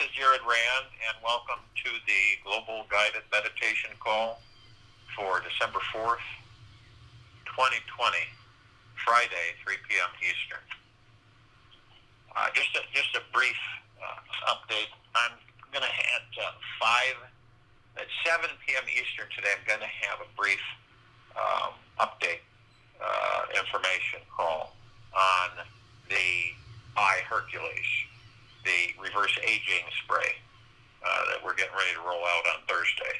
This is Jared Rand, and welcome to the Global Guided Meditation Call for December 4th, 2020, Friday, 3 p.m. Eastern. Just a brief update. I'm going to at 7 p.m. Eastern today, I'm going to have a brief update information call on the iHercules, the reverse aging spray that we're getting ready to roll out on Thursday.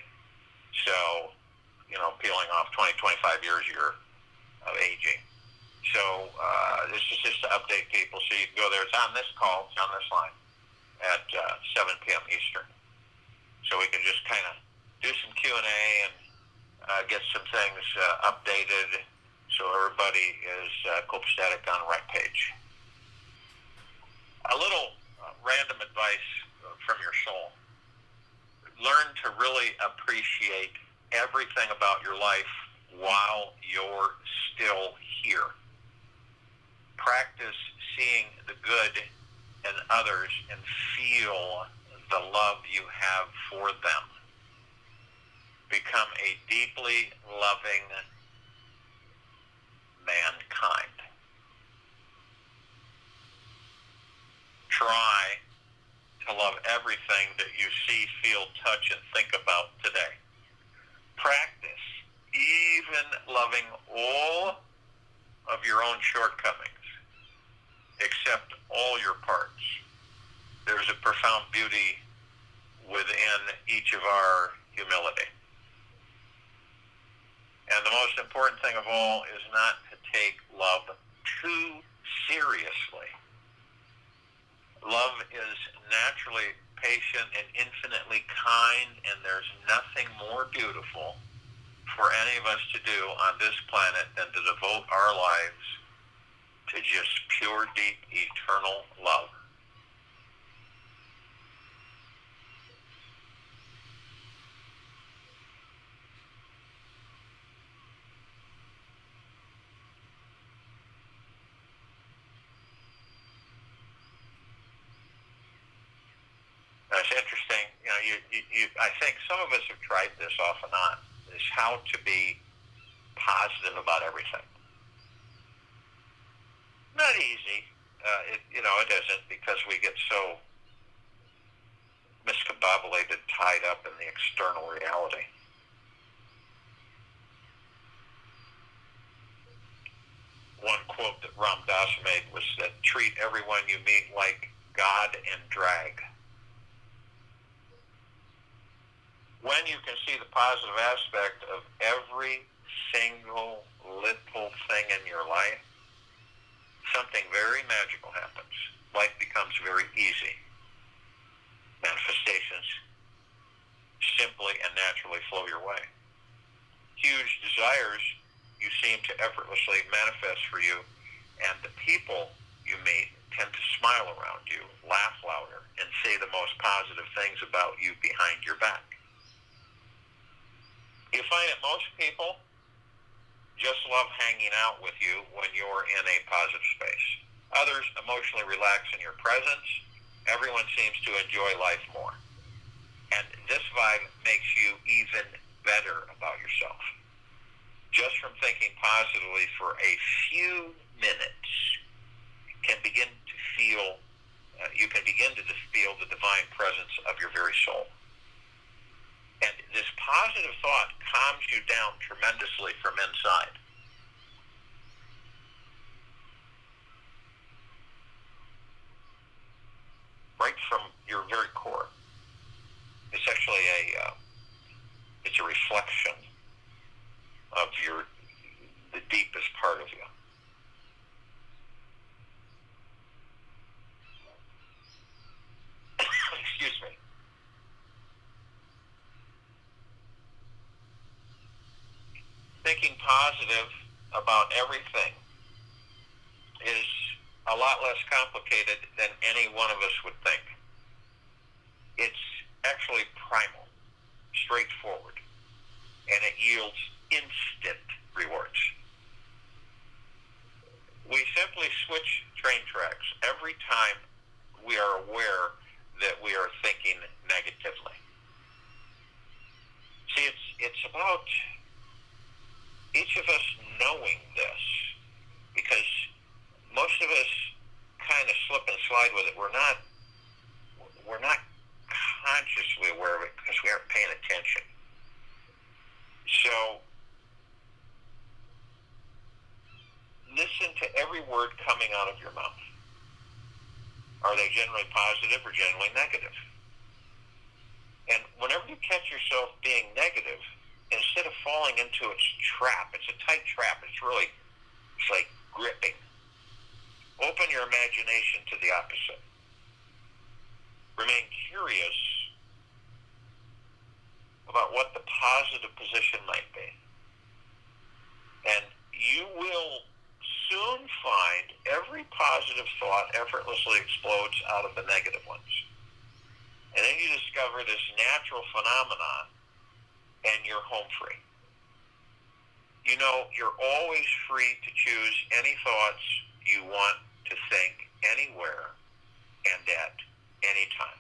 So, peeling off 20, 25 years of aging. So this is just to update people so you can go there. It's on this call, it's on this line at 7 p.m. Eastern. So we can just kind of do some Q&A and get some things updated so everybody is copacetic on the right page. A little random advice from your soul. Learn to really appreciate everything about your life while you're still here. Practice seeing the good in others and feel the love you have for them. Become a deeply loving mankind. Try to love everything that you see, feel, touch, and think about today. Practice even loving all of your own shortcomings. Accept all your parts. There's a profound beauty within each of our humility. And the most important thing of all is not to take love too seriously. Love is naturally patient and infinitely kind, and there's nothing more beautiful for any of us to do on this planet than to devote our lives to just pure, deep, eternal love. It's interesting, I think some of us have tried this off and on, is how to be positive about everything. Not easy. It isn't, because we get so miscombobulated, tied up in the external reality. One quote that Ram Dass made was that treat everyone you meet like God and drag. When you can see the positive aspect of every single little thing in your life, something very magical happens. Life becomes very easy. Manifestations simply and naturally flow your way. Huge desires you seem to effortlessly manifest for you, and the people you meet tend to smile around you, laugh louder, and say the most positive things about you behind your back. You find that most people just love hanging out with you when you're in a positive space. Others emotionally relax in your presence. Everyone seems to enjoy life more. And this vibe makes you even better about yourself. Just from thinking positively for a few minutes, you can begin to feel the divine presence of your very soul. And this positive thought calms you down tremendously from inside. Right from your very core. It's actually it's a reflection of the deepest part of you. Excuse me. Thinking positive about everything is a lot less complicated than any one of us would think. It's actually primal, straightforward, and it yields instant rewards. We simply switch train tracks every time we are aware that we are thinking out of your mouth? Are they generally positive or generally negative? And whenever you catch yourself being negative, instead of falling into its trap, it's a tight trap, it's like gripping. Open your imagination to the opposite. Remain curious about what the positive position might be. And you will soon find every positive thought effortlessly explodes out of the negative ones. And then you discover this natural phenomenon, and you're home free. You know, you're always free to choose any thoughts you want to think anywhere and at any time.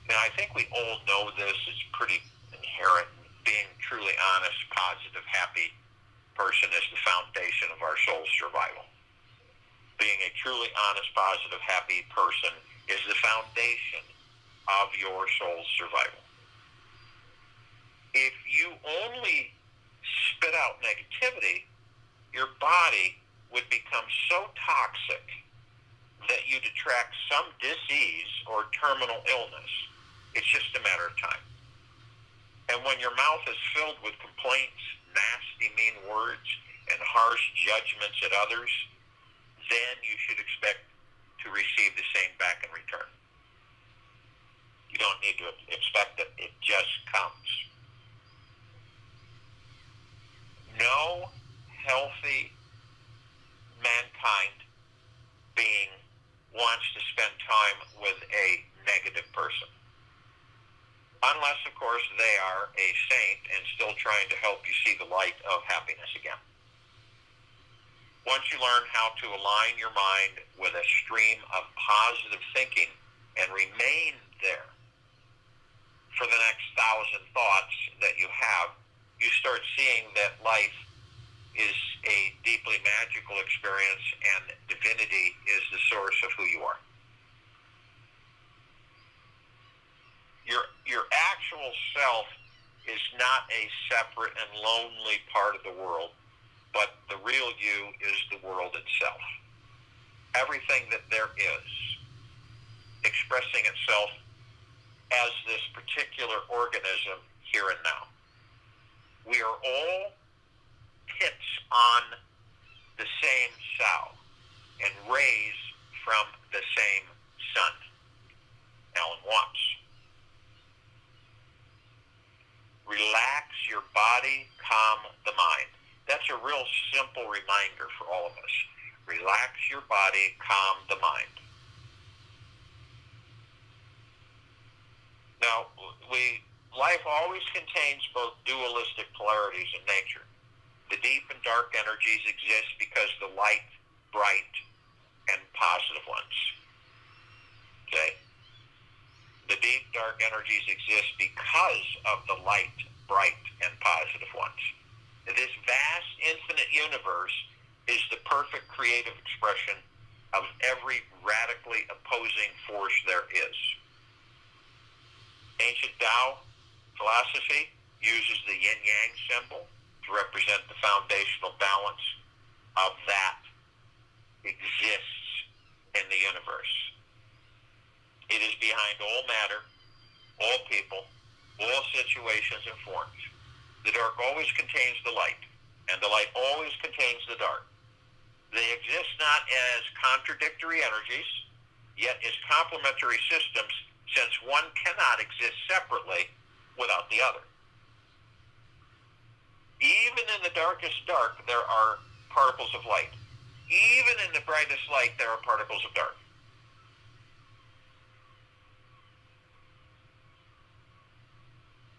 Now, I think we all know this. It's pretty inherent. Being truly honest, positive, happy person is the foundation of our soul's survival. Being a truly honest, positive, happy person is the foundation of your soul's survival. If you only spit out negativity, your body would become so toxic that you'd attract some disease or terminal illness. It's just a matter of time. And when your mouth is filled with complaints, nasty, mean words, and harsh judgments at others, then you should expect to receive the same back in return. You don't need to expect it. It just comes. No healthy mankind being wants to spend time with a negative person. Unless, of course, they are a saint and still trying to help you see the light of happiness again. Once you learn how to align your mind with a stream of positive thinking and remain there for the next 1,000 thoughts that you have, you start seeing that life is a deeply magical experience and divinity is the source of who you are. Your actual self is not a separate and lonely part of the world, but the real you is the world itself. Everything that there is, expressing itself as this particular organism here and now. We are all pits on the same sow and rays from the same sun. Alan Watts. Relax your body, calm the mind. That's a real simple reminder for all of us. Relax your body, calm the mind. Now, life always contains both dualistic polarities in nature. The deep and dark energies exist because the light, bright, and positive ones. Okay? The deep, dark energies exist because of the light, bright, and positive ones. This vast, infinite universe is the perfect creative expression of every radically opposing force there is. Ancient Tao philosophy uses the yin-yang symbol to represent the foundational balance of that exists in the universe. It is behind all matter, all people, all situations and forms. The dark always contains the light, and the light always contains the dark. They exist not as contradictory energies, yet as complementary systems, since one cannot exist separately without the other. Even in the darkest dark, there are particles of light. Even in the brightest light, there are particles of dark.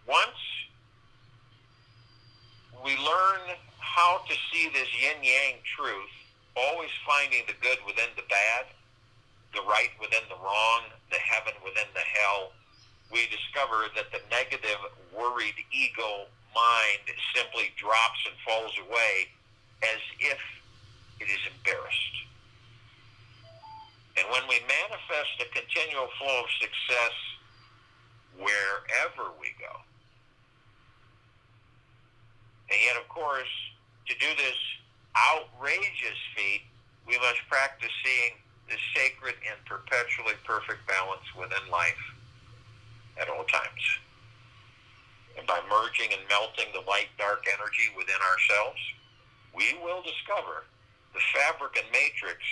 Once we learn how to see this yin-yang truth, always finding the good within the bad, the right within the wrong, the heaven within the hell, we discover that the negative, worried ego mind simply drops and falls away as if it is embarrassed. And when we manifest a continual flow of success wherever we go, and yet, of course, to do this outrageous feat, we must practice seeing the sacred and perpetually perfect balance within life at all times. And by merging and melting the light-dark energy within ourselves, we will discover the fabric and matrix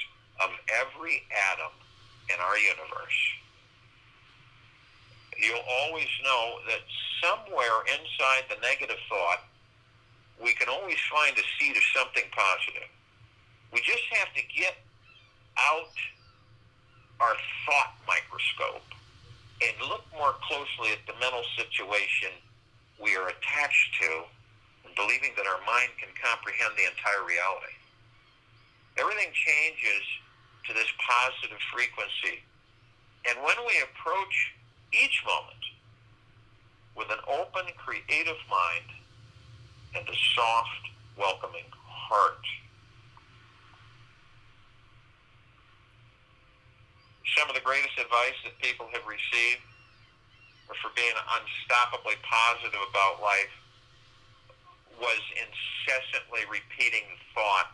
of every atom in our universe. You'll always know that somewhere inside the negative thought, we can always find a seed of something positive. We just have to get out our thought microscope and look more closely at the mental situation we are attached to, and believing that our mind can comprehend the entire reality. Everything changes to this positive frequency. And when we approach each moment with an open, creative mind and a soft, welcoming heart, some of the greatest advice that people have received for being unstoppably positive about life was incessantly repeating the thought,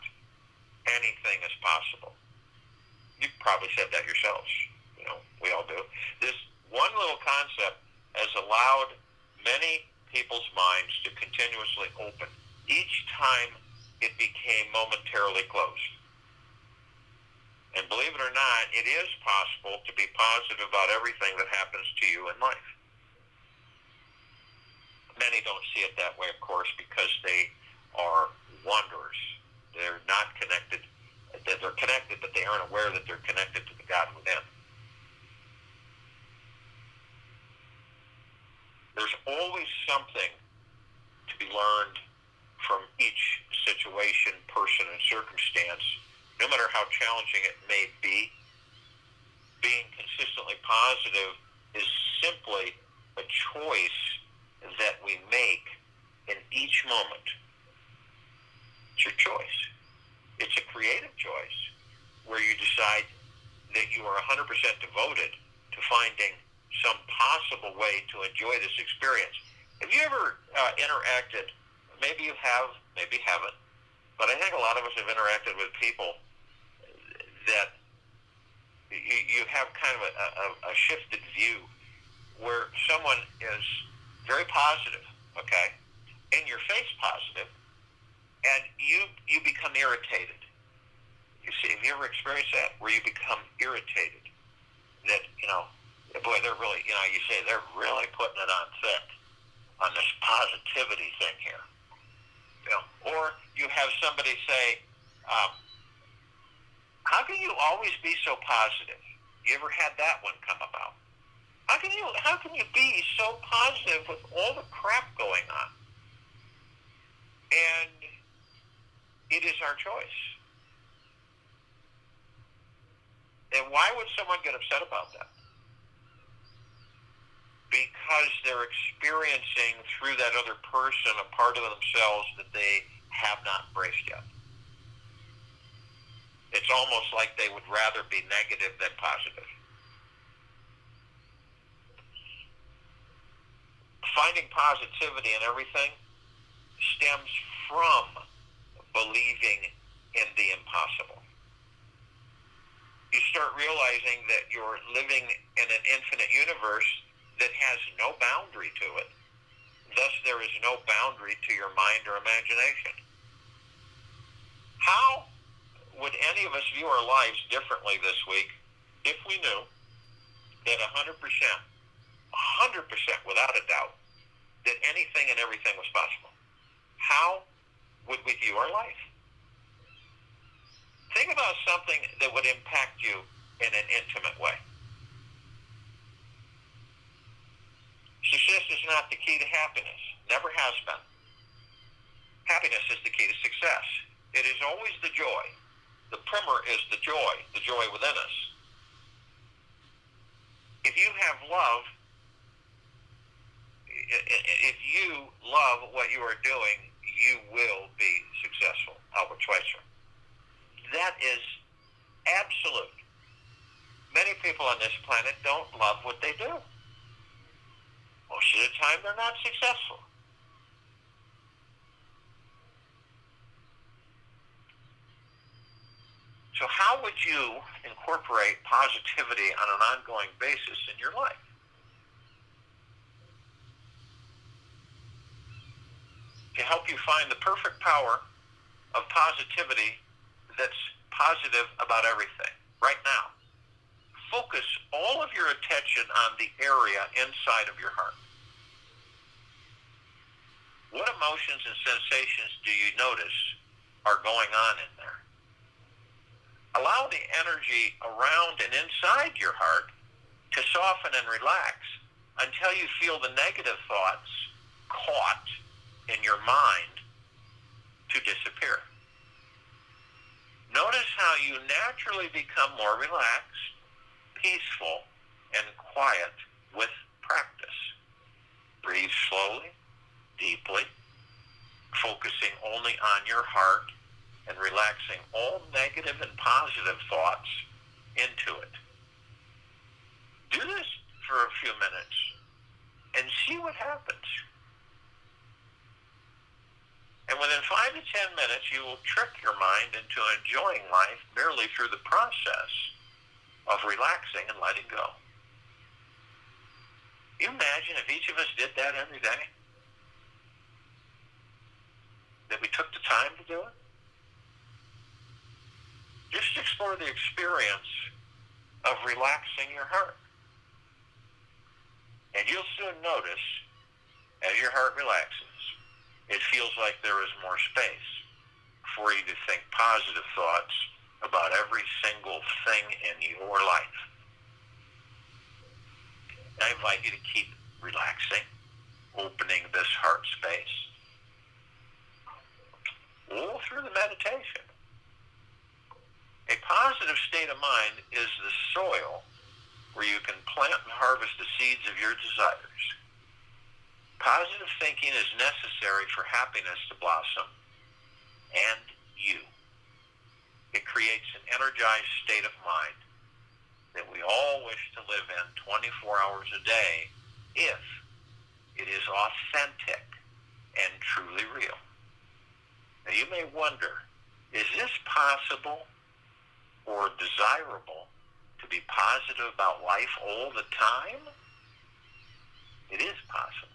anything is possible. You probably said that yourselves. You know, we all do. This one little concept has allowed many people's minds to continuously open each time it became momentarily closed. And believe it or not, it is possible to be positive about everything that happens to you in life. Many don't see it that way, of course, because they are wanderers. They're not connected. They're connected, but they aren't aware that they're connected to the God within. There's always something to be learned from each situation, person, and circumstance, no matter how challenging it may be. Being consistently positive is simply a choice that we make in each moment. It's your choice. It's a creative choice where you decide that you are 100% devoted to finding some possible way to enjoy this experience. Have you ever interacted, maybe you have, maybe you haven't, but I think a lot of us have interacted with people that you have kind of a shifted view where someone is very positive, okay, in your face positive, and you become irritated. You see, have you ever experienced that, where you become irritated? That, boy, they're really, you say they're really putting it on thick on this positivity thing here. Or you have somebody say, how can you always be so positive? You ever had that one come about? How can you be so positive with all the crap going on? And it is our choice. And why would someone get upset about that? Because they're experiencing through that other person a part of themselves that they have not embraced yet. It's almost like they would rather be negative than positive. Finding positivity in everything stems from believing in the impossible. You start realizing that you're living in an infinite universe that has no boundary to it. Thus, there is no boundary to your mind or imagination. How would any of us view our lives differently this week if we knew that 100%, without a doubt, that anything and everything was possible? How would we view our life? Think about something that would impact you in an intimate way. Success is not the key to happiness. Never has been. Happiness is the key to success. It is always the joy. The primer is the joy within us. If you have love, if you love what you are doing, you will be successful. Albert Schweitzer. That is absolute. Many people on this planet don't love what they do. Most of the time, they're not successful. So how would you incorporate positivity on an ongoing basis in your life? To help you find the perfect power of positivity that's positive about everything right now, focus all of your attention on the area inside of your heart. What emotions and sensations do you notice are going on in there? Allow the energy around and inside your heart to soften and relax until you feel the negative thoughts caught in your mind to disappear. Notice how you naturally become more relaxed, peaceful, and quiet with practice. Breathe slowly, deeply, focusing only on your heart and relaxing all negative and positive thoughts into it. Do this for a few minutes and see what happens. And within 5 to 10 minutes, you will trick your mind into enjoying life merely through the process of relaxing and letting go. You imagine if each of us did that every day? That we took the time to do it? Just explore the experience of relaxing your heart. And you'll soon notice, as your heart relaxes, it feels like there is more space for you to think positive thoughts about every single thing in your life. I invite you to keep relaxing, opening this heart space all through the meditation. A positive state of mind is the soil where you can plant and harvest the seeds of your desires. Positive thinking is necessary for happiness to blossom, and you. It creates an energized state of mind that we all wish to live in 24 hours a day if it is authentic and truly real. Now you may wonder, is this possible or desirable to be positive about life all the time? It is possible.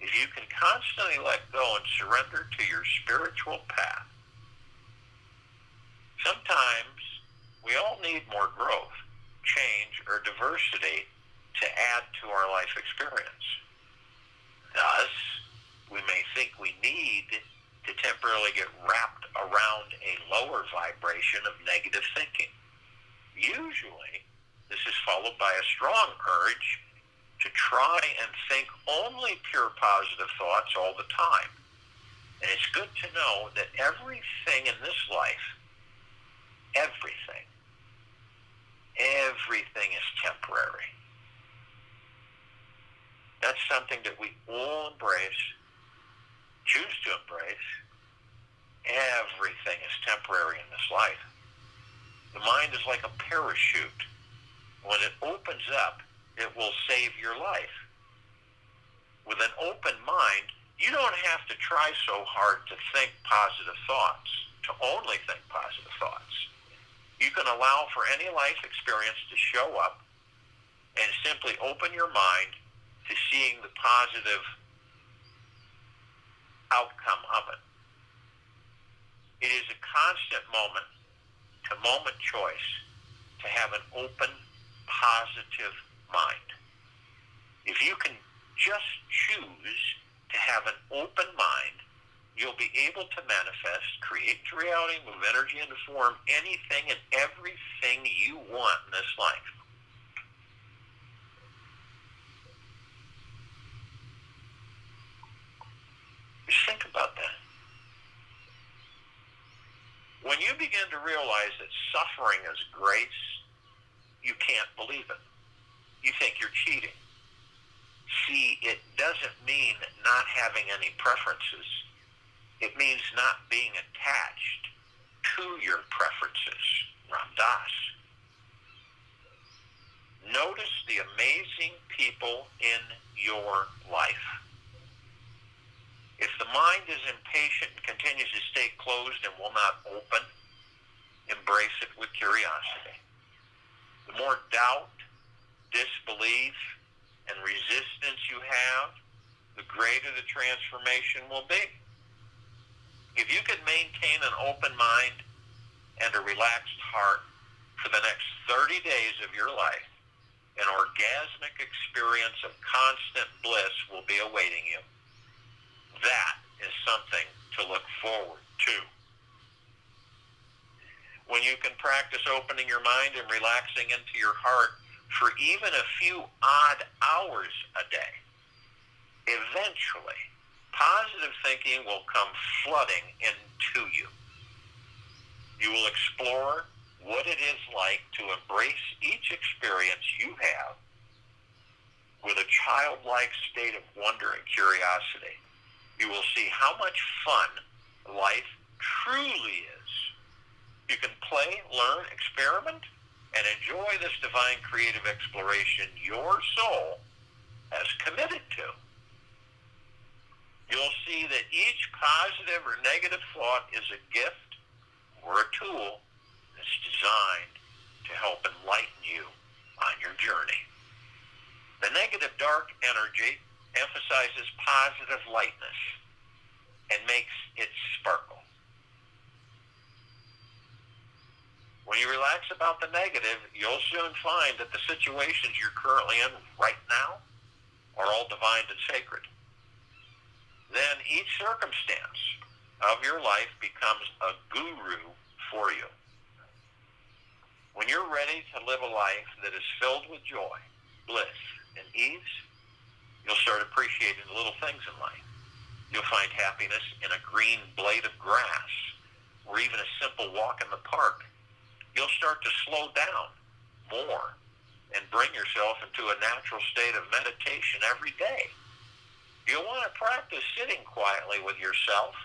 If you can constantly let go and surrender to your spiritual path. Sometimes we all need more growth, change, or diversity to add to our life experience. Thus, we may think we need to temporarily get wrapped around a lower vibration of negative thinking. Usually, this is followed by a strong urge to try and think only pure positive thoughts all the time. And it's good to know that everything in this life, everything is temporary. That's something that we all embrace, choose to embrace. Everything is temporary in this life. The mind is like a parachute. When it opens up, it will save your life. With an open mind, you don't have to try so hard to think positive thoughts, to only think positive thoughts. You can allow for any life experience to show up and simply open your mind to seeing the positive outcome of it. It is a constant moment-to-moment choice to have an open, positive mind. If you can just choose to have an open mind, you'll be able to manifest, create reality, move energy into form, anything and everything you want in this life. Just think about that. When you begin to realize that suffering is grace, you can't believe it. You think you're cheating. See, it doesn't mean not having any preferences. It means not being attached to your preferences. Ram Dass. Notice the amazing people in your life. If the mind is impatient and continues to stay closed and will not open, embrace it with curiosity. The more doubt, disbelief, and resistance you have, the greater the transformation will be. If you can maintain an open mind and a relaxed heart for the next 30 days of your life, an orgasmic experience of constant bliss will be awaiting you. That is something to look forward to. When you can practice opening your mind and relaxing into your heart for even a few odd hours a day, eventually, positive thinking will come flooding into you. You will explore what it is like to embrace each experience you have with a childlike state of wonder and curiosity. You will see how much fun life truly is. You can play, learn, experiment, and enjoy this divine creative exploration your soul has committed to. You'll see that each positive or negative thought is a gift or a tool that's designed to help enlighten you on your journey. The negative dark energy emphasizes positive lightness and makes it sparkle. When you relax about the negative, you'll soon find that the situations you're currently in right now are all divine and sacred. Then each circumstance of your life becomes a guru for you. When you're ready to live a life that is filled with joy, bliss, and ease, you'll start appreciating the little things in life. You'll find happiness in a green blade of grass or even a simple walk in the park. You'll start to slow down more and bring yourself into a natural state of meditation every day. You'll want to practice sitting quietly with yourself,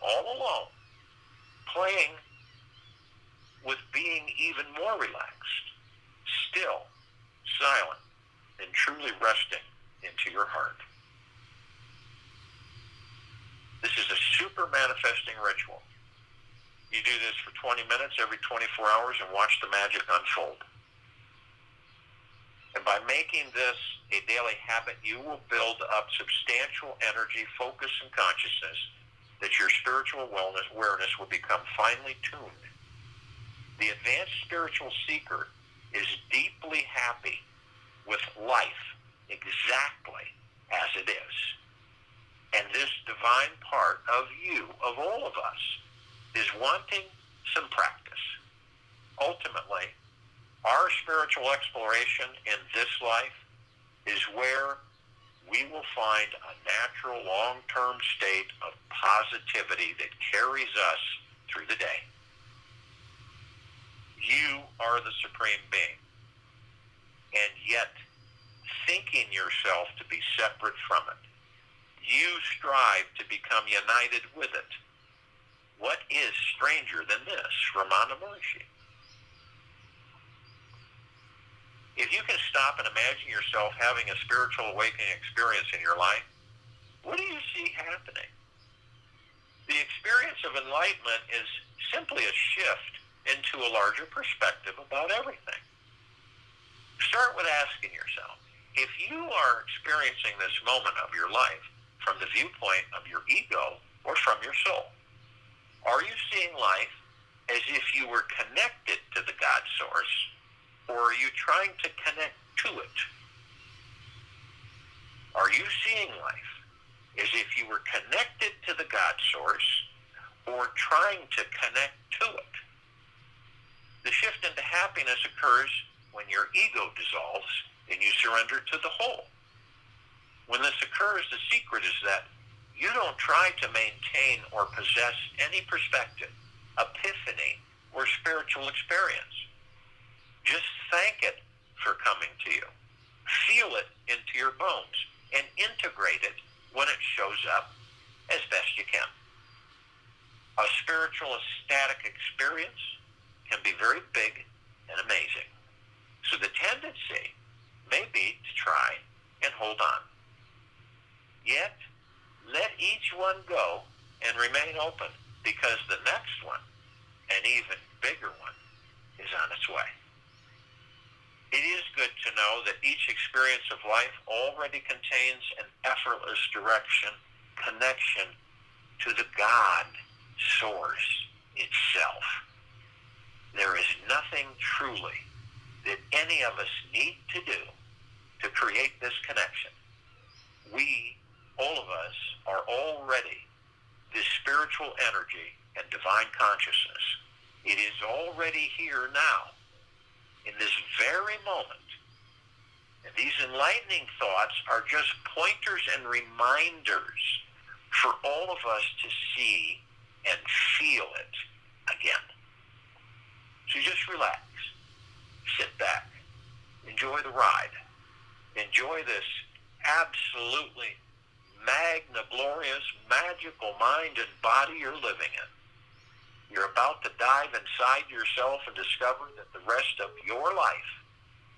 all alone, playing with being even more relaxed, still, silent, and truly resting into your heart. This is a super manifesting ritual. You do this for 20 minutes every 24 hours and watch the magic unfold. And by making this a daily habit, you will build up substantial energy, focus, and consciousness that your spiritual awareness will become finely tuned. The advanced spiritual seeker is deeply happy with life exactly as it is. And this divine part of you, of all of us, is wanting some practice. Ultimately, our spiritual exploration in this life is where we will find a natural long-term state of positivity that carries us through the day. You are the supreme being, and yet thinking yourself to be separate from it, you strive to become united with it. What is stranger than this? Ramana Maharshi. If you can stop and imagine yourself having a spiritual awakening experience in your life, what do you see happening? The experience of enlightenment is simply a shift into a larger perspective about everything. Start with asking yourself, if you are experiencing this moment of your life from the viewpoint of your ego or from your soul, are you seeing life as if you were connected to the God source, or are you trying to connect to it? Are you seeing life as if you were connected to the God source or trying to connect to it? The shift into happiness occurs when your ego dissolves and you surrender to the whole. When this occurs, the secret is that you don't try to maintain or possess any perspective, epiphany, or spiritual experience. Just thank it for coming to you. Feel it into your bones and integrate it when it shows up as best you can. A spiritual ecstatic experience can be very big and amazing. So the tendency may be to try and hold on. Yet, let each one go and remain open, because the next one, an even bigger one is on its way. It is good to know that each experience of life already contains an effortless connection to the God source itself. There is nothing truly that any of us need to do to create this connection. We, all of us, are already this spiritual energy and divine consciousness. It is already here now, in this very moment. And these enlightening thoughts are just pointers and reminders for all of us to see and feel it again. So just relax, sit back, enjoy the ride, enjoy this absolutely magna-glorious, magical mind and body you're living in. You're about to dive inside yourself and discover that the rest of your life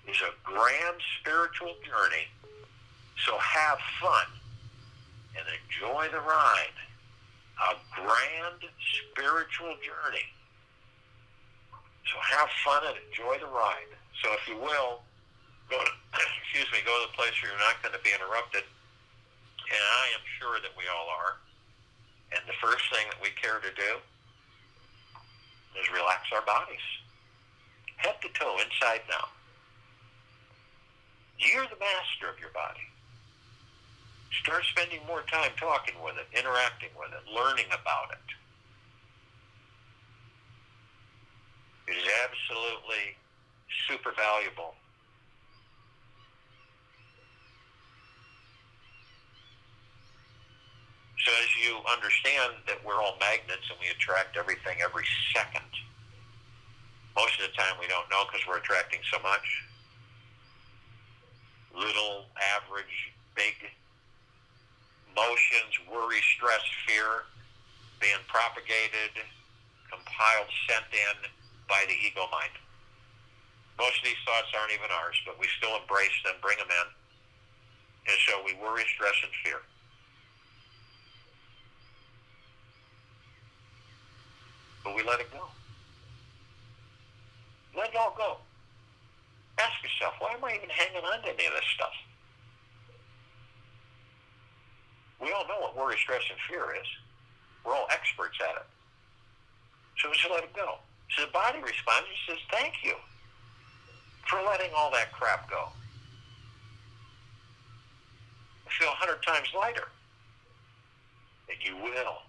is a grand spiritual journey. So have fun and enjoy the ride. A grand spiritual journey. So have fun and enjoy the ride. So if you will, go to the place where you're not going to be interrupted. And I am sure that we all are. And the first thing that we care to do is relax our bodies. Head to toe, inside and out. You're the master of your body. Start spending more time talking with it, interacting with it, learning about it. It is absolutely super valuable. So as you understand that we're all magnets and we attract everything every second, most of the time we don't know because we're attracting so much. Little, average, big emotions, worry, stress, fear, being propagated, compiled, sent in by the ego mind. Most of these thoughts aren't even ours, but we still embrace them, bring them in. And so we worry, stress, and fear. But we let it go. Let it all go. Ask yourself, why am I even hanging on to any of this stuff? We all know what worry, stress, and fear is. We're all experts at it. So we just let it go. So the body responds and says, thank you for letting all that crap go. I feel 100 times lighter. And you will.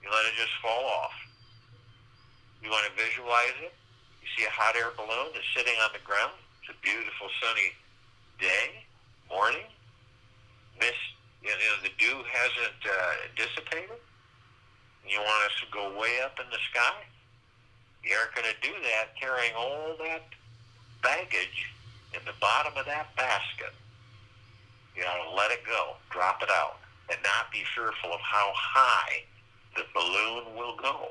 You let it just fall off. You want to visualize it. You see a hot air balloon that's sitting on the ground. It's a beautiful sunny day, morning. Mist, the dew hasn't dissipated. You want us to go way up in the sky? You aren't going to do that carrying all that baggage in the bottom of that basket. You ought to let it go, drop it out, and not be fearful of how high the balloon will go.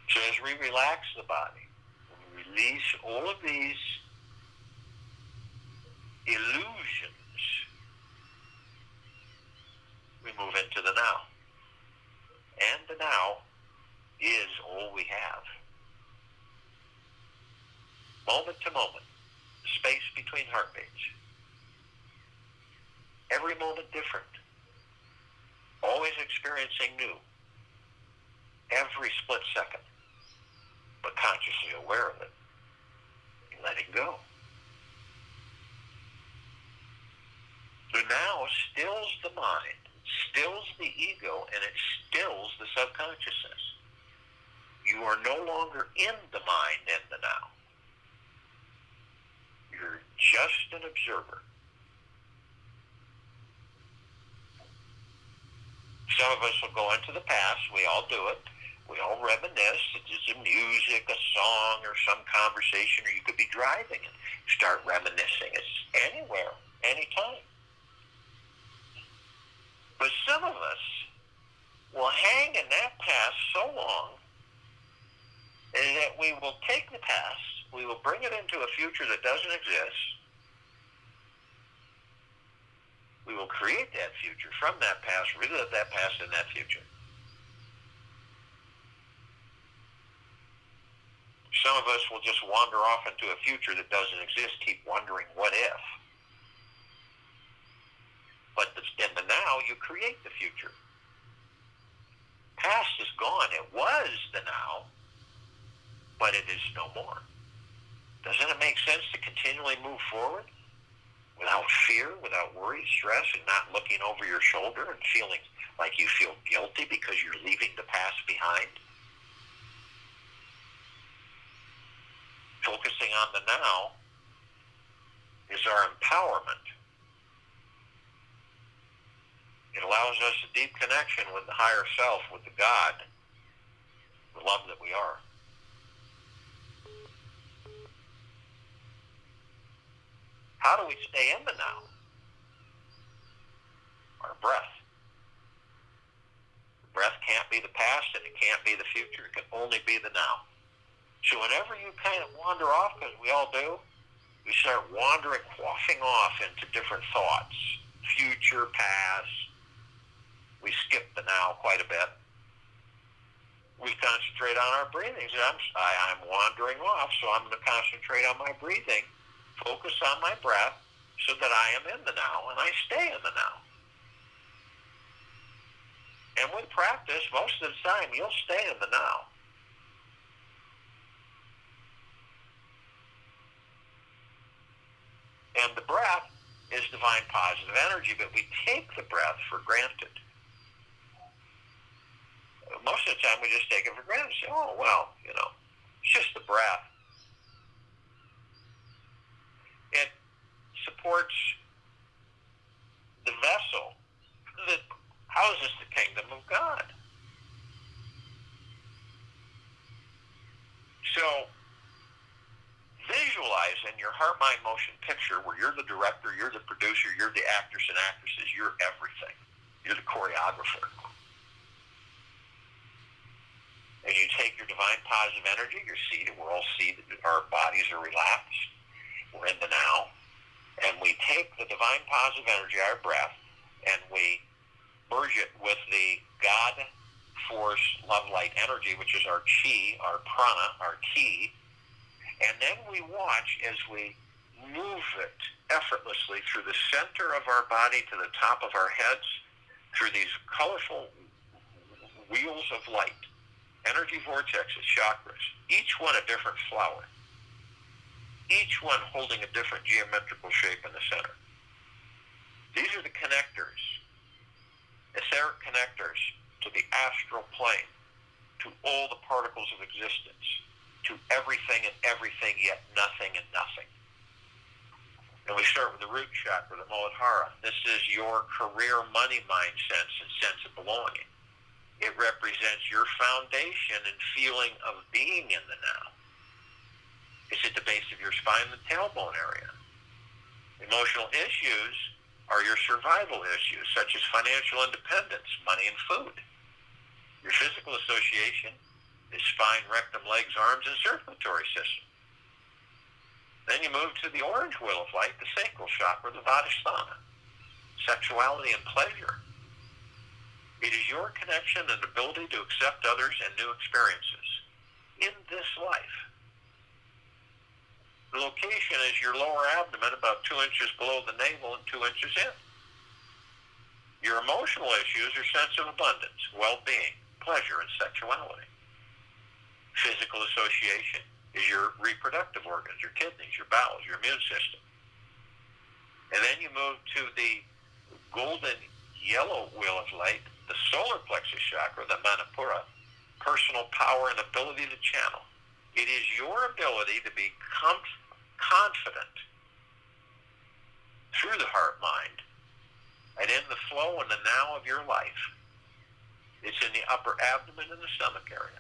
So as we relax the body, we release all of these illusions, we move into the now. And the now is all we have. Moment to moment, space between heartbeats. Every moment different. Always experiencing new. Every split second. But consciously aware of it. And letting go. The now stills the mind, stills the ego, and it stills the subconsciousness. You are no longer in the mind and the now. You're just an observer. Some of us will go into the past. We all do it. We all reminisce. It's a music, a song, or some conversation, or you could be driving and start reminiscing. It's anywhere, anytime. But some of us will hang in that past so long that we will take the past, we will bring it into a future that doesn't exist, We will create that future from that past, relive that past and that future. Some of us will just wander off into a future that doesn't exist, keep wondering, what if? But in the now, you create the future. Past is gone. It was the now, but it is no more. Doesn't it make sense to continually move forward without fear, without worry, stress, and not looking over your shoulder and feeling like you feel guilty because you're leaving the past behind? Focusing on the now is our empowerment. It allows us a deep connection with the higher self, with the God, the love that we are. How do we stay in the now? Our breath. The breath can't be the past and it can't be the future. It can only be the now. So whenever you kind of wander off, because we all do, we start wandering, quaffing off into different thoughts. Future, past. We skip the now quite a bit. We concentrate on our breathing. I'm wandering off, so I'm going to concentrate on my breathing, focus on my breath, so that I am in the now, and I stay in the now. And with practice, most of the time, you'll stay in the now. And the breath is divine positive energy, but we take the breath for granted. Most of the time, we just take it for granted. Say, oh, well, it's just the breath. It supports the vessel that houses the kingdom of God. So, visualize in your heart-mind motion picture where you're the director, you're the producer, you're the actors and actresses, you're everything. You're the choreographer. And you take your divine positive energy, you're seated, we're all seated, our bodies are relaxed, we're in the now, and we take the divine positive energy, our breath, and we merge it with the God force, love, light energy, which is our chi, our prana, our ki, and then we watch as we move it effortlessly through the center of our body to the top of our heads, through these colorful wheels of light, energy vortexes, chakras, each one a different flower, each one holding a different geometrical shape in the center. These are the connectors, etheric connectors to the astral plane, to all the particles of existence, to everything and everything, yet nothing and nothing. And we start with the root chakra, the Muladhara. This is your career, money, mind sense, and sense of belonging. It represents your foundation and feeling of being in the now. It's at the base of your spine, the tailbone area. Emotional issues are your survival issues, such as financial independence, money, and food. Your physical association is spine, rectum, legs, arms, and circulatory system. Then you move to the orange wheel of light, the sacral chakra, the Vadhisthana, sexuality and pleasure. It is your connection and ability to accept others and new experiences in this life. The location is your lower abdomen, about 2 inches below the navel and 2 inches in. Your emotional issues are sense of abundance, well-being, pleasure, and sexuality. Physical association is your reproductive organs, your kidneys, your bowels, your immune system. And then you move to the golden yellow wheel of light, the solar plexus chakra, the Manipura, personal power and ability to channel. It is your ability to be confident through the heart mind and in the flow and the now of your life. It's in the upper abdomen and the stomach area.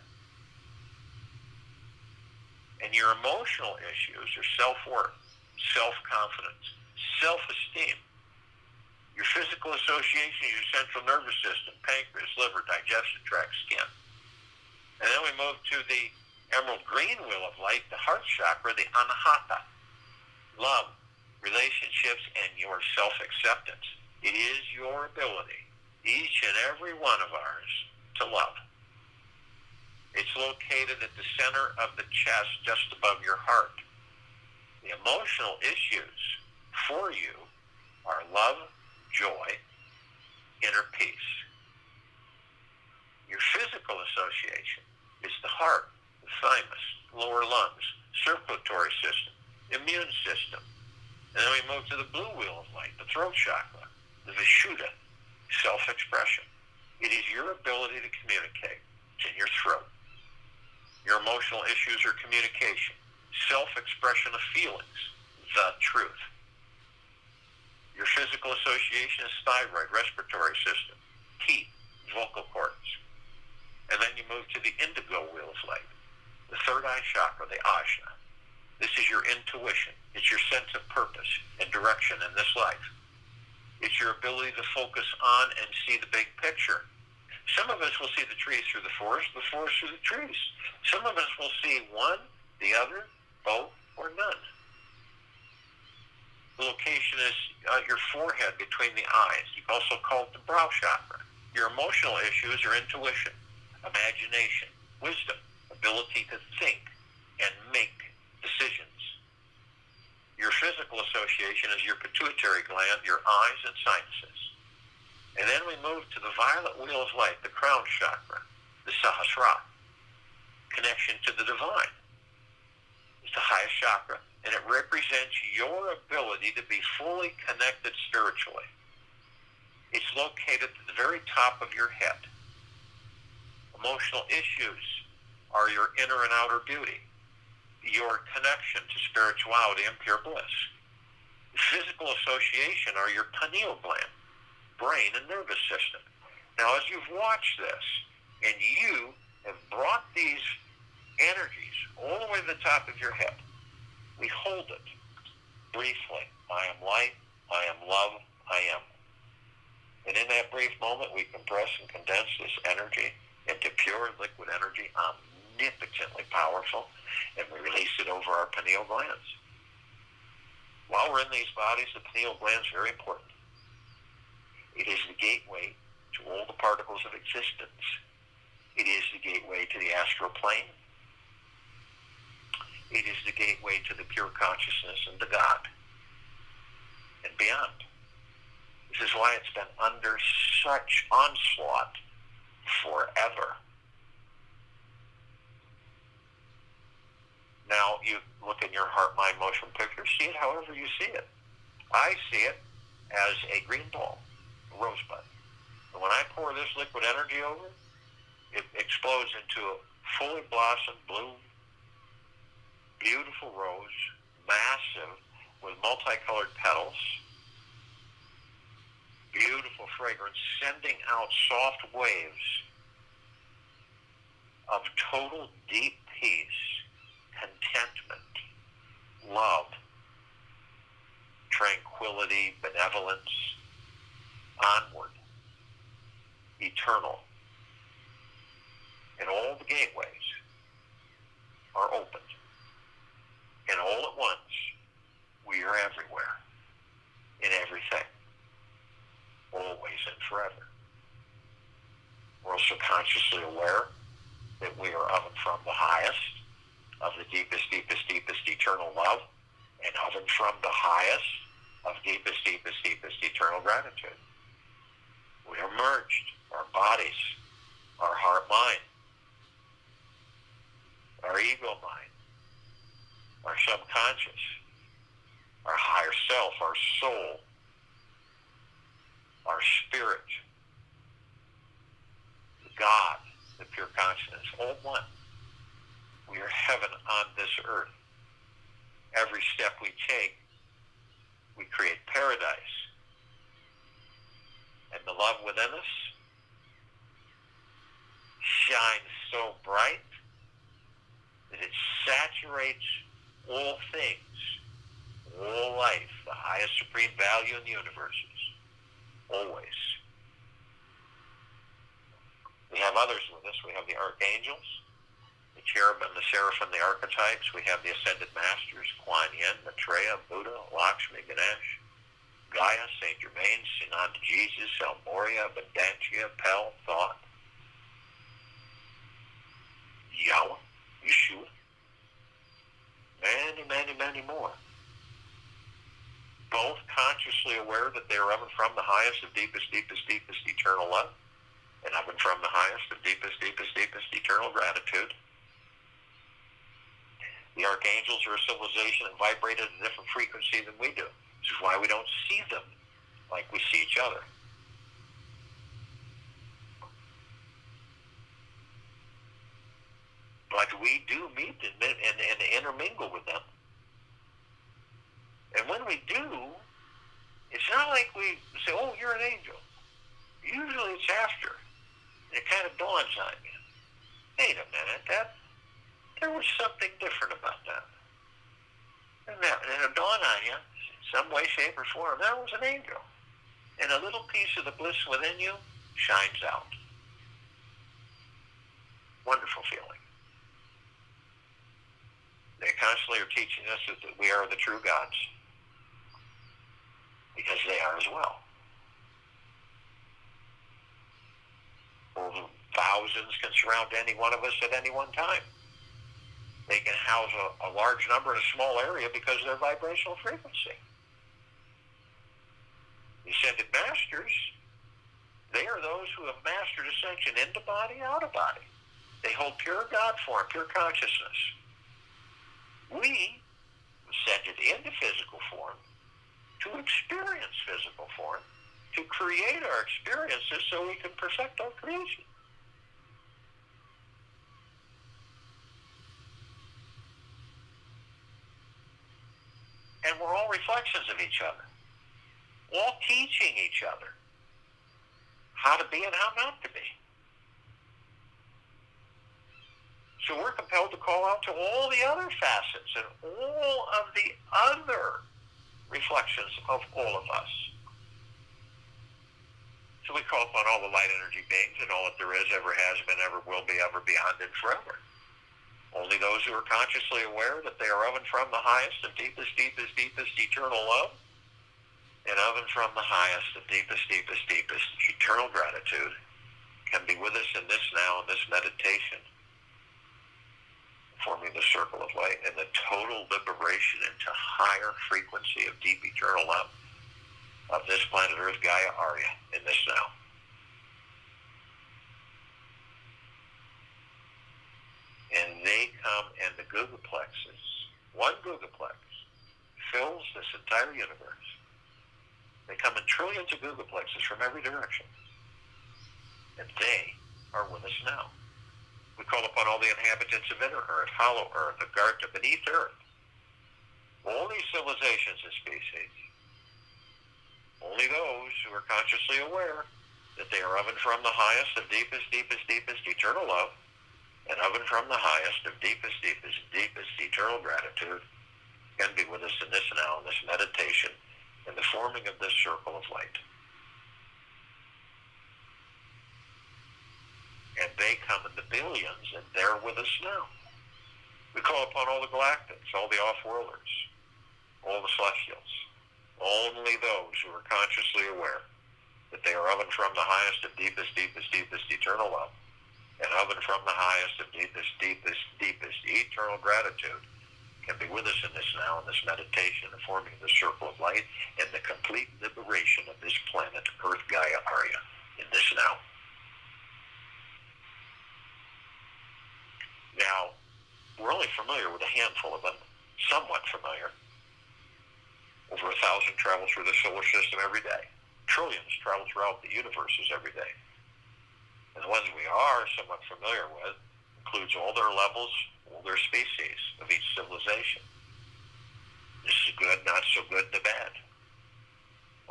And your emotional issues are self-worth, self-confidence, self-esteem. Your physical association is your central nervous system, pancreas, liver, digestive tract, skin. And then we move to the emerald green wheel of light, the heart chakra, the Anahata, love, relationships, and your self-acceptance. It is your ability, each and every one of ours, to love. It's located at the center of the chest, just above your heart. The emotional issues for you are love, joy, inner peace. Your physical association is the heart, the thymus, lower lungs, circulatory system, immune system. And then we move to the blue wheel of light, the throat chakra, the Vishuddha, self-expression. It is your ability to communicate. It's in your throat. Your emotional issues are communication, self-expression of feelings, the truth. Your physical association is thyroid, respiratory system, teeth, vocal cords. And then you move to the indigo wheel of light, the third eye chakra, the ajna. This is your intuition. It's your sense of purpose and direction in this life. It's your ability to focus on and see the big picture. Some of us will see the trees through the forest through the trees. Some of us will see one, the other, both, or none. The location is your forehead between the eyes. You can also call it the brow chakra. Your emotional issues are intuition, imagination, wisdom, ability to think and make decisions. Your physical association is your pituitary gland, your eyes, and sinuses. And then we move to the violet wheel of light, the crown chakra, the Sahasrara, connection to the divine. It's the highest chakra, and it represents your ability to be fully connected spiritually. It's located at the very top of your head. Emotional issues are your inner and outer beauty, your connection to spirituality and pure bliss. Physical association are your pineal gland, brain, and nervous system. Now, as you've watched this, and you have brought these energies all the way to the top of your head, we hold it briefly. I am light, I am love, I am. And in that brief moment, we compress and condense this energy into pure liquid energy, omnipotently powerful, and we release it over our pineal glands. While we're in these bodies, the pineal gland is very important. It is the gateway to all the particles of existence. It is the gateway to the astral plane. It is the gateway to the pure consciousness and to God and beyond. This is why it's been under such onslaught forever. Now, you look in your heart, mind, motion picture, see it however you see it. I see it as a green ball, a rosebud. And when I pour this liquid energy over, it explodes into a fully blossomed, blue, beautiful rose, massive, with multicolored petals, beautiful fragrance, sending out soft waves of total deep peace, contentment, love, tranquility, benevolence, onward, eternal. And all the gateways are opened. And all at once, we are everywhere, in everything, always and forever. We're also consciously aware that we are of and from the highest, of the deepest, deepest, deepest eternal love, and of and from the highest, of deepest, deepest, deepest eternal gratitude. We are merged, our bodies, our heart mind, our ego mind, our subconscious, our higher self, our soul, our spirit, God, the pure consciousness, all one. We are heaven on this earth. Every step we take, we create paradise. And the love within us shines so bright that it saturates all things, all life, the highest supreme value in the universes, always. We have others with us. We have the archangels, the cherubim, the seraphim, the archetypes. We have the ascended masters, Kuan Yin, Maitreya, Buddha, Lakshmi, Ganesh. Gaia, Saint Germain, Sinan, Jesus, El Moria, Abundantia, Pel, Thought, Yahweh, Yeshua, many, many, many more. Both consciously aware that they are of and from the highest of deepest, deepest, deepest eternal love, and of and from the highest of deepest, deepest, deepest eternal gratitude. The archangels are a civilization that vibrate at a different frequency than we do. This is why we don't see them like we see each other. But we do meet and intermingle with them. And when we do, it's not like we say, oh, you're an angel. Usually it's after. It kind of dawns on you. Wait a minute, there was something different about that. And it'll dawn on you, in some way, shape, or form, that was an angel. And a little piece of the bliss within you shines out. Wonderful feeling. They constantly are teaching us that we are the true gods, because they are as well. Over thousands can surround any one of us at any one time. They can house a large number in a small area because of their vibrational frequency. The ascended masters, they are those who have mastered ascension into body, out of body. They hold pure God form, pure consciousness. We ascended into physical form to experience physical form, to create our experiences so we can perfect our creation. And we're all reflections of each other, all teaching each other how to be and how not to be. So we're compelled to call out to all the other facets and all of the other reflections of all of us. So we call upon all the light energy beings and all that there is, ever has been, ever will be, ever beyond, and forever. Only those who are consciously aware that they are of and from the highest and deepest, deepest, deepest eternal love, and of and from the highest and deepest, deepest, deepest eternal gratitude, can be with us in this now, in this meditation, forming the circle of light and the total liberation into higher frequency of deep eternal love of this planet Earth, Gaia, Arya, in this now. And they come, and the Plexus, one Plexus, fills this entire universe. They come in trillions of Plexus from every direction. And they are with us now. We call upon all the inhabitants of inner Earth, hollow Earth, Agartha, beneath Earth, all these civilizations and species, only those who are consciously aware that they are of and from the highest of deepest, deepest, deepest eternal love, and of and from the highest of deepest, deepest, deepest eternal gratitude, can be with us in this now, in this meditation, in the forming of this circle of light. And they come in the billions, and they're with us now. We call upon all the galactics, all the off-worlders, all the celestials, only those who are consciously aware that they are of and from the highest of deepest, deepest, deepest eternal love, and of and from the highest of deepest, deepest, deepest eternal gratitude, can be with us in this now, in this meditation, the forming of the circle of light, and the complete liberation of this planet, Earth, Gaia, Arya, in this now. Now, we're only familiar with a handful of them, somewhat familiar. Over 1,000 travel through the solar system every day. Trillions travel throughout the universes every day. And the ones we are somewhat familiar with includes all their levels, all their species of each civilization. This is good, not so good, the bad.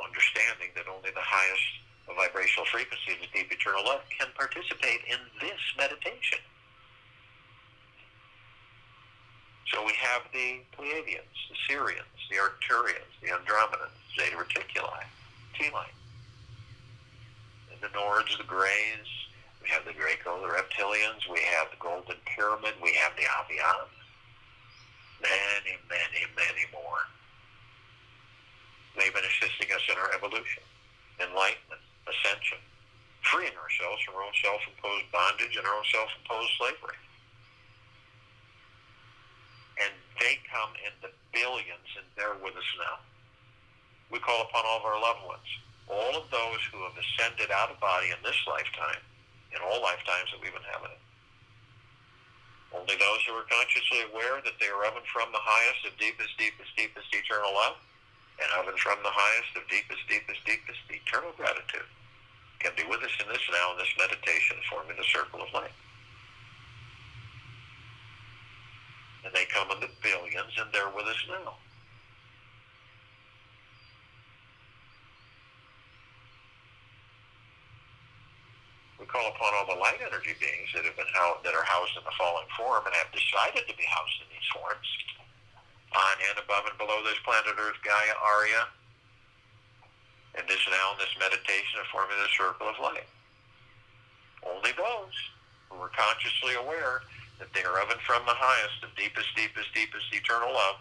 Understanding that only the highest of vibrational frequencies of deep eternal love can participate in this meditation. So we have the Pleiadians, the Sirians, the Arcturians, the Andromedans, Zeta Reticuli, T-Line. And the Nords, the Greys, we have the Draco, the Reptilians, we have the Golden Pyramid, we have the Avian. Many, many, many more. They've been assisting us in evolution, enlightenment, ascension, freeing ourselves from our own self-imposed bondage and our own self-imposed slavery. And they come in the billions, and they're with us now. We call upon all of our loved ones, all of those who have ascended out of body in this lifetime, in all lifetimes that we've inhabited. Only those who are consciously aware that they are of and from the highest of deepest, deepest, deepest eternal love, and of and from the highest of deepest, deepest, deepest eternal gratitude, can be with us in this now, in this meditation, forming the circle of light. And they come in the billions, and they're with us now. We call upon all the light energy beings that have been that are housed in the fallen form and have decided to be housed in these forms, on and above and below this planet Earth, Gaia, Arya, and this now in this meditation of forming the circle of light. Only those who are consciously aware that they are of and from the highest of deepest, deepest, deepest eternal love,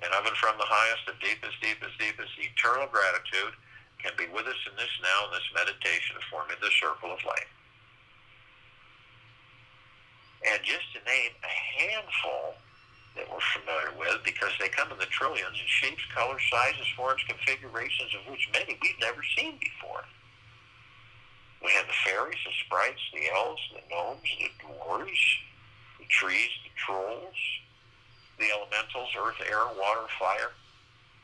and of and from the highest of deepest, deepest, deepest eternal gratitude, can be with us in this now, in this meditation of forming the circle of light. And just to name a handful that we're familiar with, because they come in the trillions in shapes, colors, sizes, forms, configurations, of which many we've never seen before. We have the fairies, the sprites, the elves, the gnomes, the dwarves, the trees, the trolls, the elementals, earth, air, water, fire,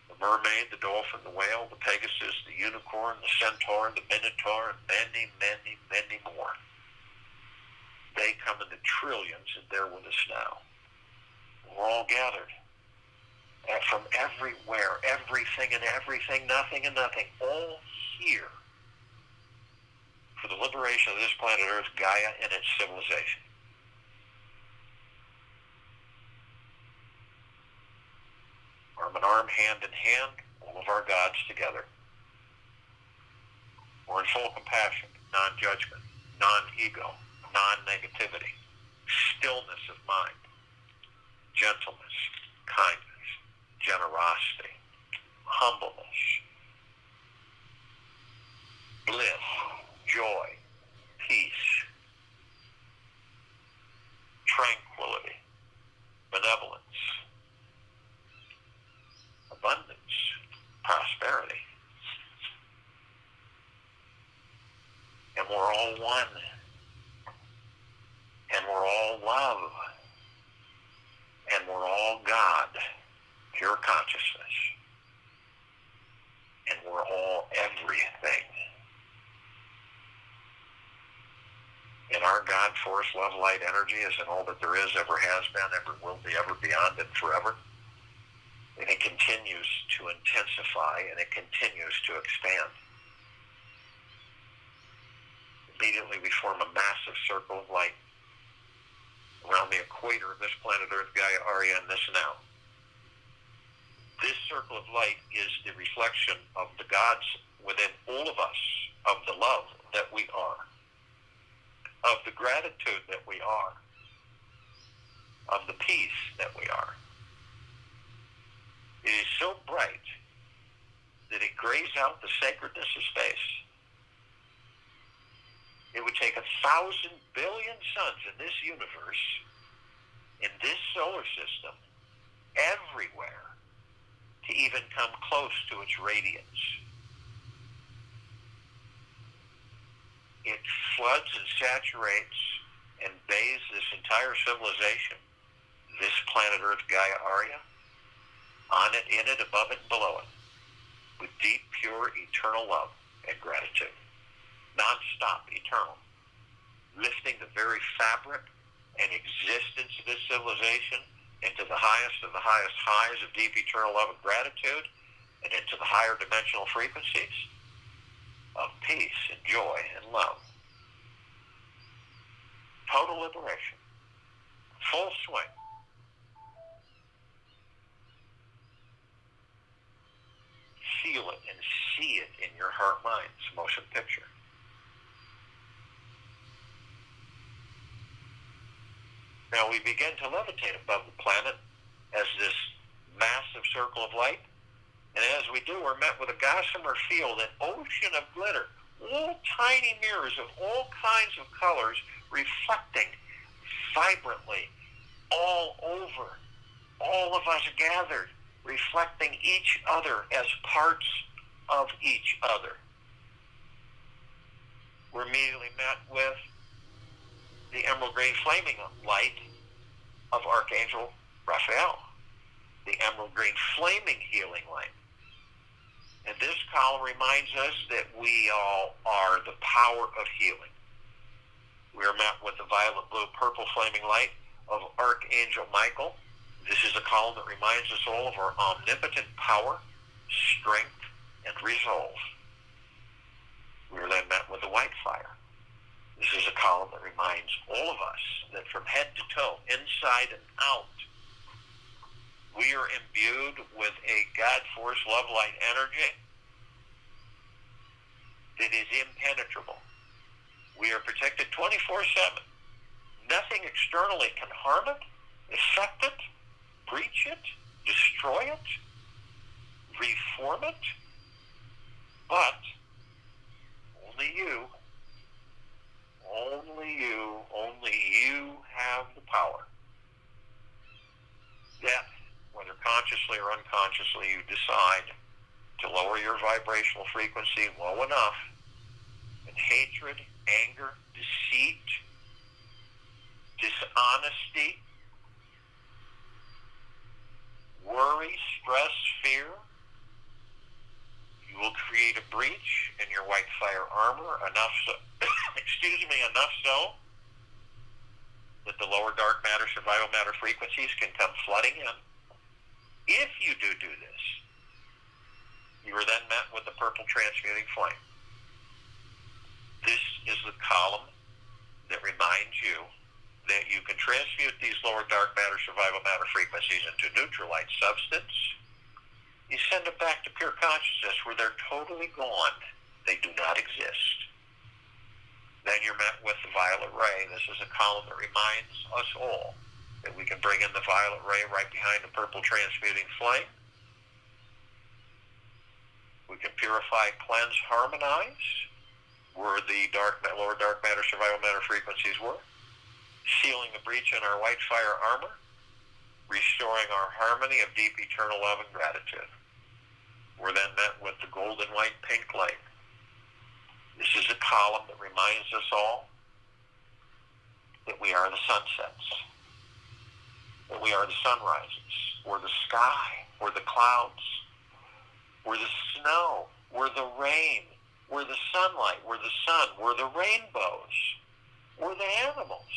the mermaid, the dolphin, the whale, the pegasus, the unicorn, the centaur, the minotaur, and many, many, many more. They come in the trillions, and they're with us now. We're all gathered from everywhere, everything and everything, nothing and nothing, all here for the liberation of this planet Earth, Gaia, and its civilization. Arm in arm, hand in hand, all of our gods together. We're in full compassion, non-judgment, non-ego, non-negativity, stillness of mind, gentleness, kindness, generosity, humbleness, bliss, joy, peace, tranquility, benevolence, abundance, prosperity. And we're all one. And we're all love. And we're all God, pure consciousness. And we're all everything. And our God, force, love, light, energy is in all that there is, ever has been, ever will be, ever beyond, and forever. And it continues to intensify, and it continues to expand. Immediately we form a massive circle of light around the equator of this planet Earth, Gaia, Arya, and this now. This circle of light is the reflection of the gods within all of us, of the love that we are, of the gratitude that we are, of the peace that we are. It is so bright that it grays out the sacredness of space. It would take 1,000 billion suns in this universe, in this solar system, everywhere, to even come close to its radiance. It floods and saturates and bathes this entire civilization, this planet Earth, Gaia, Arya, on it, in it, above it, and below it, with deep, pure, eternal love and gratitude. Non-stop, eternal, lifting the very fabric and existence of this civilization into the highest of the highest highs of deep, eternal love and gratitude, and into the higher dimensional frequencies of peace and joy and love. Total liberation, full swing. Feel it and see it in your heart mind's motion picture. Now we begin to levitate above the planet as this massive circle of light And as we do, we're met with a gossamer field, an ocean of glitter, little tiny mirrors of all kinds of colors reflecting vibrantly all over. All of us gathered, reflecting each other as parts of each other. We're immediately met with the emerald green flaming light of Archangel Raphael, the emerald green flaming healing light. And this column reminds us that we all are the power of healing. We are met with the violet blue purple flaming light of Archangel Michael. This is a column that reminds us all of our omnipotent power, strength, and resolve. We are then met with the white fire. This is a column that reminds all of us that from head to toe, inside and out, we are imbued with a God force love light energy that is impenetrable. We are protected 24/7. Nothing externally can harm it, affect it, breach it, destroy it, reform it, but only you have the power. That, whether consciously or unconsciously, you decide to lower your vibrational frequency low enough, and hatred, anger, deceit, dishonesty, worry, stress, fear, you will create a breach in your white fire armor, enough so, enough so that the lower dark matter, survival matter frequencies can come flooding in. If you do this, you are then met with the purple transmuting flame. This is the column that reminds you that you can transmute these lower dark matter, survival matter frequencies into neutral light substance. You send them back to pure consciousness where they're totally gone. They do not exist. Then you're met with the violet ray. This is a column that reminds us all that we can bring in the violet ray right behind the purple transmuting flame. We can purify, cleanse, harmonize where the lower dark matter, survival matter frequencies were, sealing the breach in our white fire armor, restoring our harmony of deep eternal love and gratitude. We're then met with the golden white pink light. This is a column that reminds us all that we are the sunsets, that we are the sunrises, we're the sky, we're the clouds, we're the snow, we're the rain, we're the sunlight, we're the sun, we're the rainbows, we're the animals,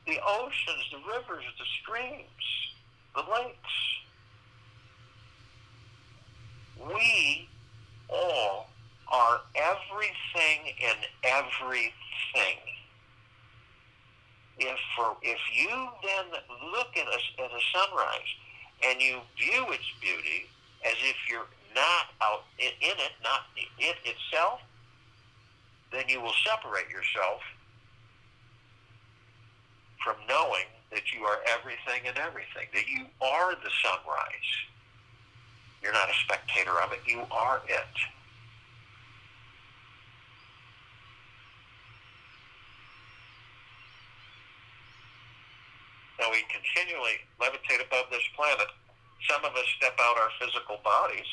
the oceans, the rivers, the streams, the lakes. We all are everything in everything. If you then look at a sunrise and you view its beauty as if you're not out in it, not it itself, then you will separate yourself from knowing that you are everything and everything, that you are the sunrise. You're not a spectator of it, you are it. Now we continually levitate above this planet. Some of us step out our physical bodies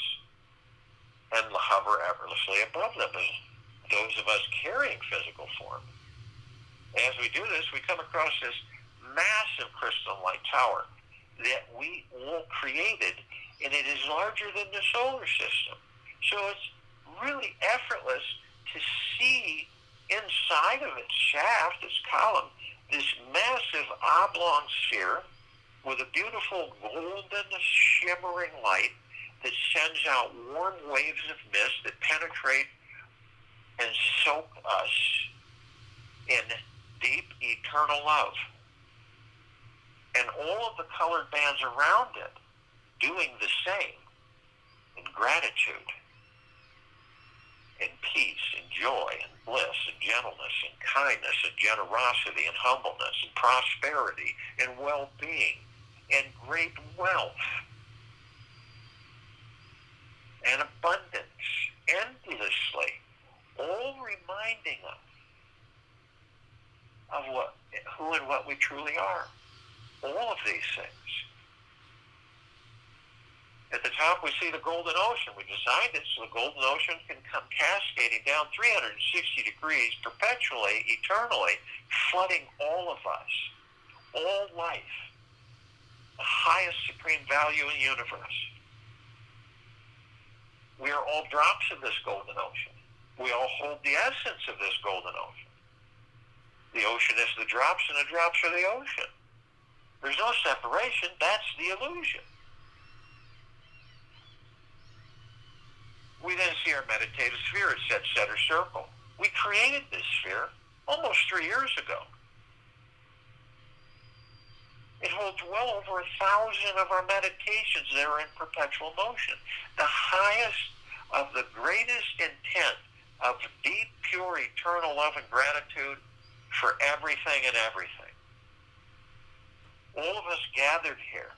and hover effortlessly above them, as those of us carrying physical form. As we do this, we come across this massive crystalline light tower that we all created, and it is larger than the solar system. So it's really effortless to see inside of its shaft, its column, this massive oblong sphere with a beautiful golden shimmering light that sends out warm waves of mist that penetrate and soak us in deep eternal love. And all of the colored bands around it doing the same in gratitude, in peace, and joy, and bliss, and gentleness, and kindness, and generosity, and humbleness, and prosperity, and well-being, and great wealth. these things. At the top, we see the golden ocean. We designed it so the golden ocean can come cascading down 360 degrees perpetually, eternally, flooding all of us, all life, the highest supreme value in the universe. We are all drops of this golden ocean. We all hold the essence of this golden ocean. The ocean is the drops, and the drops are the ocean. There's no separation. That's the illusion. We then see our meditative sphere. It's that center circle. We created this sphere almost 3 years ago. It holds well over 1,000 of our meditations that are in perpetual motion. The highest of the greatest intent of deep, pure, eternal love and gratitude for everything and everything. All of us gathered here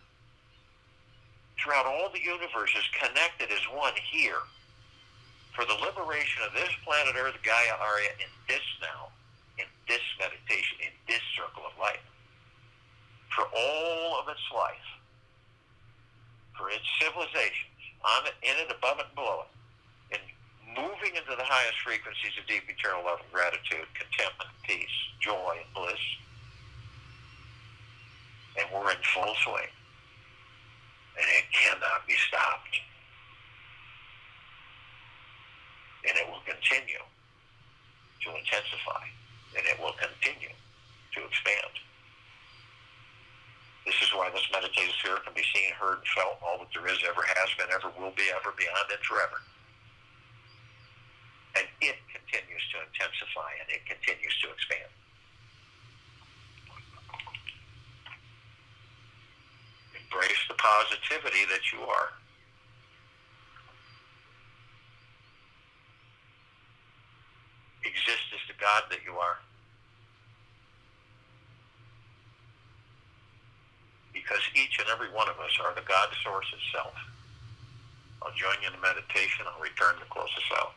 throughout all the universe is connected as one here for the liberation of this planet Earth, Gaia, Arya, in this now, in this meditation, in this circle of light. For all of its life, for its civilizations, on it, in it, above it, and below it, and moving into the highest frequencies of deep eternal love and gratitude, contentment, peace, joy, and bliss. And we're in full swing. And it cannot be stopped. And it will continue to intensify. And it will continue to expand. This is why this meditative sphere can be seen, heard, and felt, all that there is, ever has been, ever will be, ever beyond, and forever. And it continues to intensify, and it continues to expand. Embrace the positivity that you are. Exist as the God that you are. Because each and every one of us are the God source itself. I'll join you in the meditation. I'll return to close us out.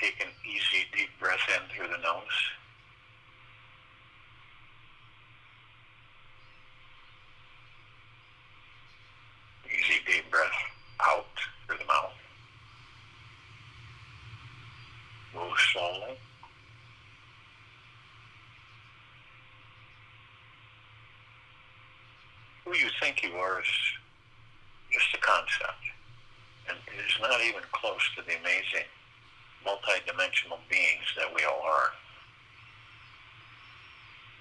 Take an easy, deep breath in through the nose. Easy, deep breath out through the mouth. Move slowly. Who you think you are is just a concept. And it is not even close to the amazing multidimensional beings that we all are.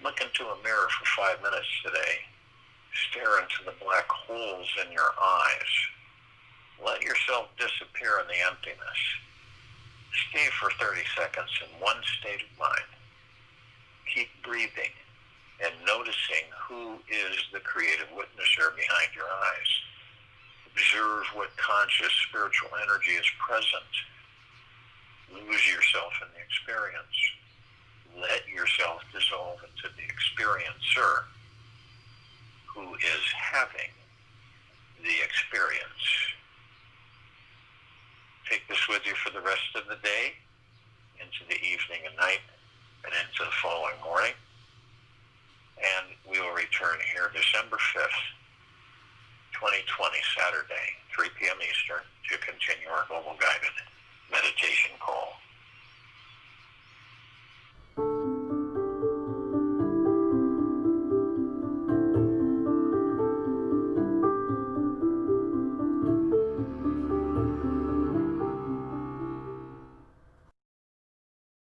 Look into a mirror for 5 minutes today. Stare into the black holes in your eyes. Let yourself disappear in the emptiness. Stay for 30 seconds in one state of mind. Keep breathing and noticing who is the creative witnesser behind your eyes. Observe what conscious spiritual energy is present. Lose yourself in the experience. Let yourself dissolve into the experiencer who is having the experience. Take this with you for the rest of the day, into the evening and night, and into the following morning. And we will return here December 5th, 2020, Saturday, 3 p.m. Eastern, to continue our global guidance.